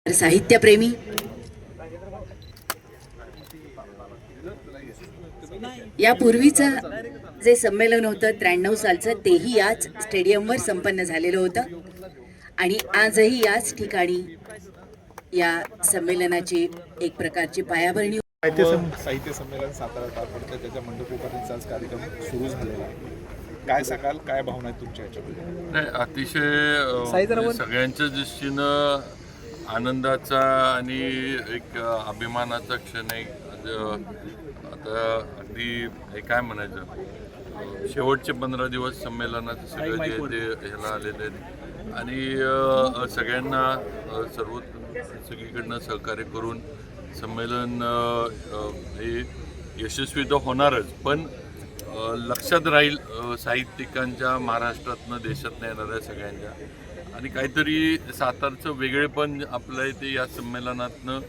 साहित्यप्रेमी यापूर्वीचं जे संमेलन होतं 93 सालचं तेही याच स्टेडियमवर संपन्न झालेलं होतं आणि आजही याच ठिकाणी या संमेलनाची एक प्रकारची पायाभरणी साहित्य संमेलन सातारा पार पडतं त्याच्या मंडपोपाठीचा कार्यक्रम सुरू झालेला आहे. काय सांगाल, काय भावना आहेत तुमच्या याच्याबद्दल? नाही, अतिशय सगळ्यांच्या दृष्टीनं आनंदाचा आणि एक अभिमानाचा क्षण आहे. आता अगदी हे काय म्हणायचं, शेवटचे 15 दिवस संमेलनाचं सगळं जे ते ह्याला आलेले आहेत आणि सगळ्यांना सगळीकडनं सहकार्य करून संमेलन हे यशस्वी तर होणारच, पण लक्षात राहील साहित्यिकांच्या, महाराष्ट्रातनं देशातनं येणाऱ्या सगळ्यांच्या, आणि काहीतरी सातारचं वेगळेपण आपल्या इथे या संमेलनातनं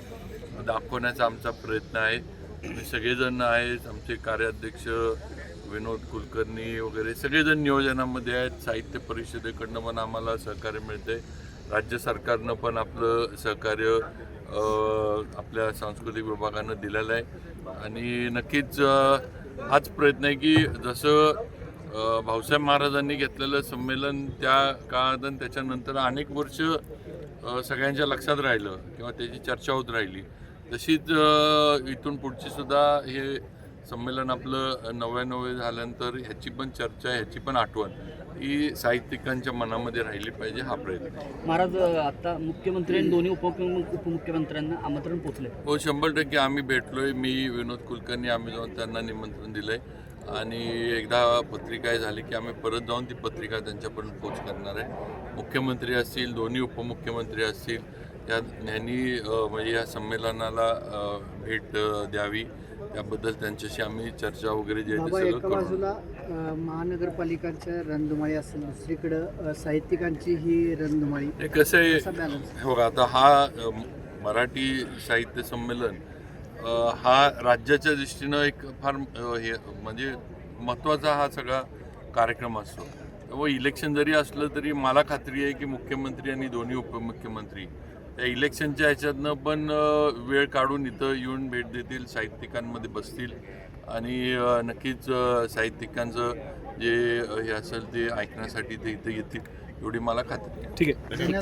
दाखवण्याचा आमचा प्रयत्न आहे. आम्ही सगळेजण आहेत, आमचे कार्याध्यक्ष विनोद कुलकर्णी वगैरे सगळेजण नियोजनामध्ये आहेत. साहित्य परिषदेकडनं पण आम्हाला सहकार्य मिळते, राज्य सरकारनं पण आपलं सहकार्य आपल्या सांस्कृतिक विभागानं दिलेलं आहे आणि नक्कीच हाच प्रयत्न आहे की जसं भाऊसाहेब महाराजांनी घेतलेलं संमेलन त्या काळात आणि त्याच्यानंतर अनेक वर्ष सगळ्यांच्या लक्षात राहिलं किंवा त्याची चर्चा होत राहिली, तशीच इथून पुढची सुद्धा हे संमेलन आपलं 99 झाल्यानंतर ह्याची पण चर्चा, ह्याची पण आठवण ही साहित्यिकांच्या मनामध्ये राहिली पाहिजे, हा प्रयत्न आहे. महाराज, आता मुख्यमंत्री आणि दोन्ही उपमुख्यमंत्र्यांना आमंत्रण पोचले? हो, 100% आम्ही भेटलोय. मी विनोद कुलकर्णी, आम्ही जाऊन त्यांना निमंत्रण दिलंय आणि एकदा पत्रिका झाली की आम्ही परत जाऊन ती पत्रिका त्यांच्यापर्यंत पोच करणार आहे. मुख्यमंत्री असतील, दोन्ही उपमुख्यमंत्री असतील, यांनी म्हणजे या संमेलनाला भेट द्यावी, त्याबद्दल त्यांच्याशी आम्ही चर्चा वगैरे जे एका बाजूला महानगरपालिकांच्या रणधुमाळी असेल, दुसरीकडं साहित्यिकांची ही रणधुमाळी, कसं आहे हो, आता हा मराठी साहित्य संमेलन हा राज्याच्या दृष्टीनं एक फार हे म्हणजे महत्त्वाचा हा सगळा कार्यक्रम असतो. व इलेक्शन जरी असलं तरी मला खात्री आहे की मुख्यमंत्री आणि दोन्ही उपमुख्यमंत्री त्या इलेक्शनच्या ह्याच्यातनं पण वेळ काढून इथं येऊन भेट देतील, साहित्यिकांमध्ये बसतील आणि नक्कीच साहित्यिकांचं जे हे असेल ते ऐकण्यासाठी ते इथं येतील, एवढी मला खात्री आहे. ठीक आहे.